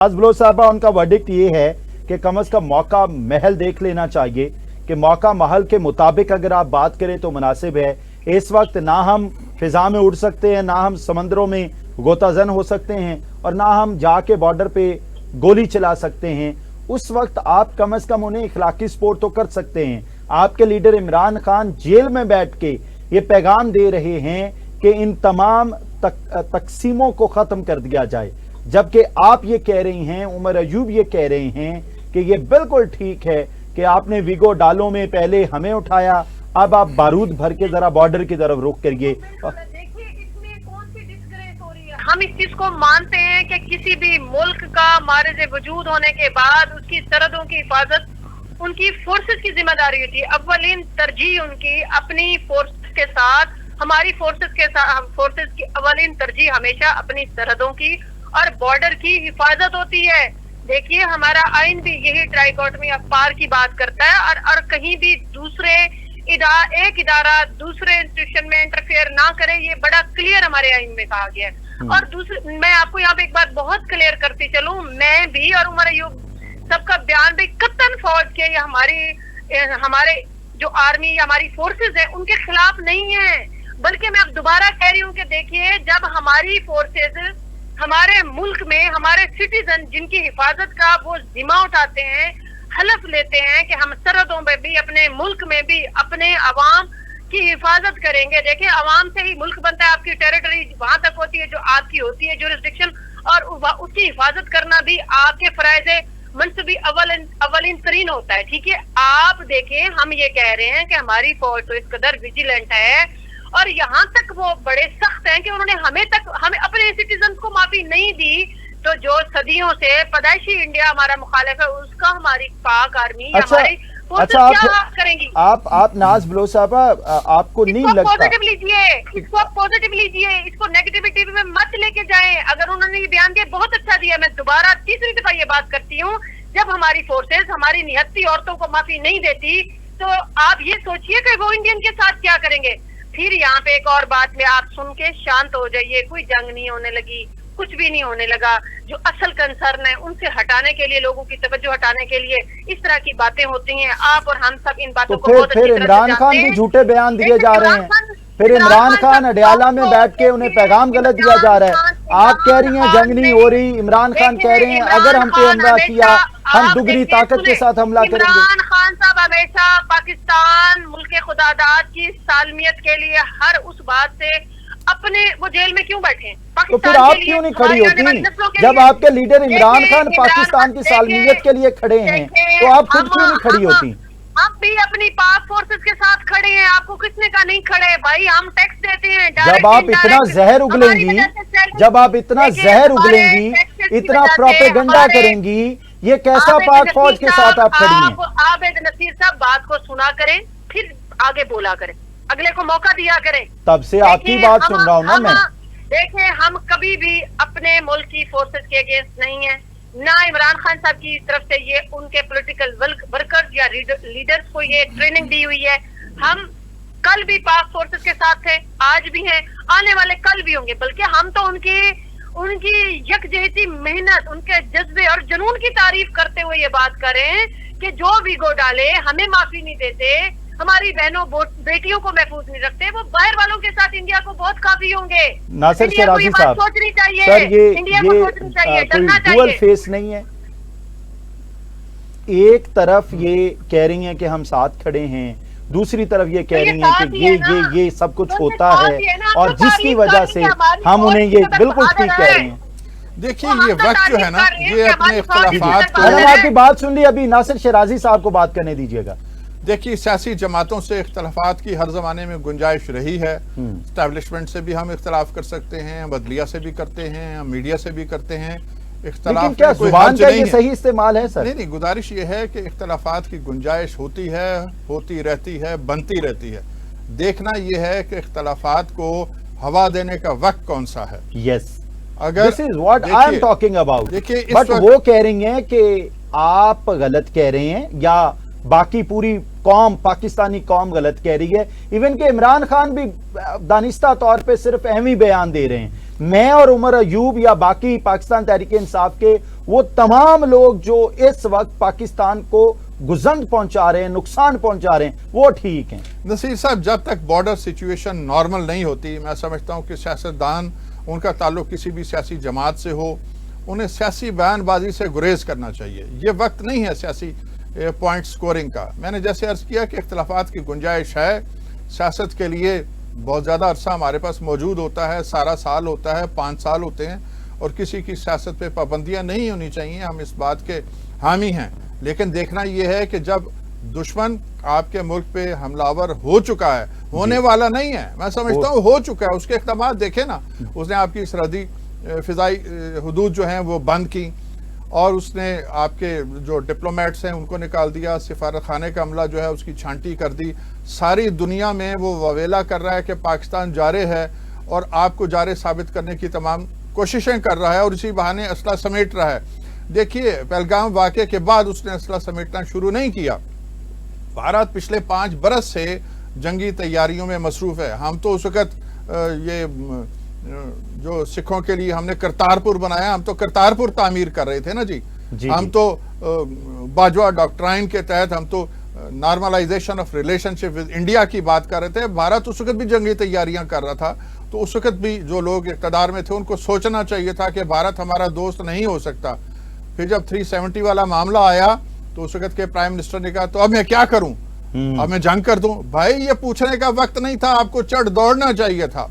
Bloch साहबा, उनका verdict ये है कि कम से कम मौका महल देख लेना चाहिए कि मौका महल के मुताबिक अगर आप बात करें तो मुनासिब है। इस वक्त ना हम फिजा में उड़ सकते हैं, ना हम समंदरों में गोताजन हो सकते हैं और ना हम जाके बॉर्डर पे गोली चला सकते हैं। उस वक्त आप कम से कम उन्हें इखलाकी सपोर्ट तो कर सकते हैं। आपके लीडर इमरान खान जेल में बैठ के ये पैगाम दे रहे हैं कि इन तमाम तकसीमों को ख़त्म कर दिया जाए, जबकि आप ये कह रही हैं, उमर अयूब ये कह रहे हैं कि ये बिल्कुल ठीक है कि आपने विगो डालों में पहले हमें उठाया, अब आप बारूद भर के जरा बॉर्डर की तरफ रुख करिए। देखिए इसमें कौन सी डिस्ग्रेस हो रही है। हम इस चीज को मानते हैं कि किसी भी मुल्क का मारिज वजूद होने के बाद उसकी सरहदों की हिफाजत उनकी फोर्सेस की जिम्मेदारी होती है। अव्वलीन तरजीह उनकी अपनी फोर्सेस के साथ, हमारी फोर्सेस के साथ, फोर्सेस की अव्वलीन तरजीह हमेशा अपनी सरहदों की और बॉर्डर की हिफाजत होती है। देखिए हमारा आइन भी यही ट्राइकोटमी अखबार की बात करता है और कहीं भी दूसरे एक इदारा दूसरे इंस्टीट्यूशन में इंटरफेयर ना करे, ये बड़ा क्लियर हमारे आइन में कहा गया है। और दूसरे, मैं आपको यहाँ पे एक बात बहुत क्लियर करती चलूं, मैं भी और उमर अयूब सबका बयान भी कत्तन फौज के या हमारे जो आर्मी या हमारी फोर्सेस है उनके खिलाफ नहीं है, बल्कि मैं अब दोबारा कह रही हूँ कि देखिए जब हमारी फोर्सेस हमारे मुल्क में हमारे सिटीजन जिनकी हिफाजत का वो जिम्मा उठाते हैं, हलफ लेते हैं कि हम सरहदों में भी, अपने मुल्क में भी अपने अवाम की हिफाजत करेंगे। देखिए अवाम से ही मुल्क बनता है, आपकी टेरिटरी वहां तक होती है जो आपकी होती है जुरिस्डिक्शन, और उसकी हिफाजत करना भी आपके फराइज मनसूबी अवलिन तरीन होता है। ठीक है, आप देखें हम ये कह रहे हैं कि हमारी फौज तो इस कदर विजिलेंट है और यहाँ तक वो बड़े सख्त हैं कि उन्होंने हमें अपने सिटीजन को माफी नहीं दी, तो जो सदियों से पैदाइशी इंडिया हमारा मुखालिफ है उसका हमारी पाक आर्मी हमारी क्या करेंगी। आप नाज बलोच साहबा, आपको नहीं लगता? पॉजिटिव लीजिए, इसको पॉजिटिव लीजिए, इसको नेगेटिविटी में मत लेके जाएं। अगर उन्होंने ये बयान दिया बहुत अच्छा दिया, मैं दोबारा तीसरी दफा ये बात करती हूँ, जब हमारी फोर्सेस हमारी निहत्ती औरतों को माफी नहीं देती तो आप ये सोचिए कि वो इंडियन के साथ क्या करेंगे। फिर यहाँ पे एक और बात में आप सुन के शांत हो जाइए, कोई जंग नहीं होने लगी, कुछ भी नहीं होने लगा। जो असल कंसर्न है उनसे हटाने के लिए, लोगों की तवज्जो हटाने के लिए इस तरह की बातें होती हैं। आप और हम सब इन बातों को बहुत अच्छी तरह से जानते हैं। इमरान खान भी झूठे बयान दिए जा रहे हैं, फिर इमरान खान अडियाला में बैठ के उन्हें पैगाम गलत दिया जा रहा है। आप कह रही हैं जंग नहीं हो रही, इमरान खान कह रहे हैं अगर हम पे हमला किया हम दुगनी ताकत के साथ हमला करेंगे। इमरान खान साहब हमेशा पाकिस्तान मुल्क सादात की सालमियत के लिए हर उस बात से अपने, वो जेल में क्यों बैठे? तो फिर आप क्यों नहीं खड़ी होती? जब आपके लीडर इमरान खान पाकिस्तान की सालमियत के लिए खड़े हैं तो आप खुद क्यों नहीं खड़ी होती? हम भी अपनी पाक फोर्सेस के साथ खड़े हैं, आपको किसने कहा नहीं खड़े? भाई हम टैक्स देते हैं। जब आप इतना जहर उगलेंगी, जब आप इतना जहर उगलेंगी, इतना प्रोपेगेंडा करेंगी, ये कैसा पाक फौज के साथ आप खड़ी हैं? आप नसीर साहब बात को सुना करें, फिर आगे बोला करें, अगले को मौका दिया करें। तब से आपकी बात सुन रहा हूँ ना मैं। देखें हम कभी भी अपने मुल्क की फोर्सेस के अगेंस्ट नहीं है, ना इमरान खान साहब की तरफ से ये उनके पॉलिटिकल वर्कर्स या लीडर्स को ये ट्रेनिंग दी हुई है। हम कल भी पाक फोर्सेस के साथ थे, आज भी हैं, आने वाले कल भी होंगे, बल्कि हम तो उनकी यकजहती मेहनत, उनके जज्बे और जुनून की तारीफ करते हुए ये बात करें कि जो भी गो डाले हमें माफी नहीं देते, हमारी बहनों बेटियों को महफूज नहीं रखते, वो बाहर वालों के साथ इंडिया को बहुत काफी होंगे। नासिर शराजी साहब, सोचनी चाहिए सर ये सोचनी चाहिए, डरना कोई डुअल फेस नहीं है। एक तरफ ये कह रही हैं कि हम साथ खड़े हैं, दूसरी तरफ ये कह रही हैं कि ये सब कुछ होता है और जिसकी वजह से हम उन्हें ये बिल्कुल ठीक कह रहे हैं। देखिए ये वक्त जो है ना, ये अपने इख्तिलाफात को, मैंने आपकी बात सुन ली, अभी नासिर शराजी साहब को बात करने दीजिएगा। देखिए सियासी जमातों से इख्तिलाफात की हर जमाने में गुंजाइश रही है। एस्टैब्लिशमेंट से भी हम इख्तिलाफ कर सकते हैं, बदलिया से भी करते हैं, हम मीडिया से भी करते हैं। लेकिन क्या जुबान का ये सही इस्तेमाल है सर? नहीं, गुजारिश ये है कि इख्तिलाफात की गुंजाइश होती है, होती रहती है, बनती रहती है। देखना ये है कि इख्तिलाफात को हवा देने का वक्त कौन सा है। यस, अगर this is what I am talking about. देखिए बट वो कह रही हैं कि आप गलत कह रहे हैं या बाकी पूरी कौम, पाकिस्तानी कौम गलत कह रही है। इवन कि इमरान खान भी दानिस्ता तौर पे सिर्फ अहमी बयान दे रहे हैं। मैं और उमर अयूब या बाकी पाकिस्तान तहरीक इंसाफ के وہ تمام لوگ جو اس وقت پاکستان کو گزند پہنچا رہے ہیں، نقصان پہنچا رہے ہیں، وہ ٹھیک ہیں؟ نصیر صاحب، جب تک بارڈر سچویشن نارمل نہیں ہوتی، میں سمجھتا ہوں کہ سیاستدان، ان کا تعلق کسی بھی سیاسی جماعت سے ہو، انہیں سیاسی بیان بازی سے گریز کرنا چاہیے. یہ وقت نہیں ہے سیاسی پوائنٹ سکورنگ کا. میں نے جیسے عرض کیا کہ اختلافات کی گنجائش ہے. سیاست کے لیے بہت زیادہ عرصہ ہمارے پاس موجود ہوتا ہے، سارا سال ہوتا ہے، 5 سال ہوتے ہیں، اور کسی کی سیاست پہ پابندیاں نہیں ہونی چاہیے. ہم اس بات کے حامی ہیں. لیکن دیکھنا یہ ہے کہ جب دشمن آپ کے ملک پہ حملہ آور ہو چکا ہے، ہونے والا نہیں ہے، میں سمجھتا ہوں ہو چکا ہے، اس کے اقدامات دیکھیں نا. اس نے آپ کی سرحدی فضائی حدود جو ہیں وہ بند کی، اور اس نے آپ کے جو ڈپلومیٹس ہیں ان کو نکال دیا. سفارت خانے کا عملہ جو ہے اس کی چھانٹی کر دی. ساری دنیا میں وہ وویلا کر رہا ہے کہ پاکستان جارح ہے، اور آپ کو جارح ثابت کرنے کی تمام کوششیں کر رہا ہے، اور اسی بہانے اسلحہ سمیٹ رہا ہے. دیکھیے، پہلگام واقعے کے بعد اس نے اسلحہ سمیٹنا شروع نہیں کیا. بھارت پچھلے 5 برس سے جنگی تیاریوں میں مصروف ہے. ہم تو اس وقت یہ جو سکھوں کے لیے ہم نے کرتارپور بنایا، ہم تو کرتارپور تعمیر کر رہے تھے نا جی. ہم تو باجوہ ڈاکٹرائن کے تحت ہم تو normalization of relationship with India کی بات کر رہے تھے. بھارت اس وقت بھی جنگی تیاریاں کر رہا تھا. تو اس وقت بھی جو لوگ اقتدار میں تھے ان کو سوچنا چاہیے تھا کہ بھارت ہمارا دوست نہیں ہو سکتا. پھر جب 370 والا معاملہ آیا تو اس وقت کے پرائم منسٹر نے کہا تو اب میں کیا کروں، اب میں جنگ کر دوں. بھائی، یہ پوچھنے کا وقت نہیں تھا، آپ کو چڑھ دوڑنا چاہیے تھا.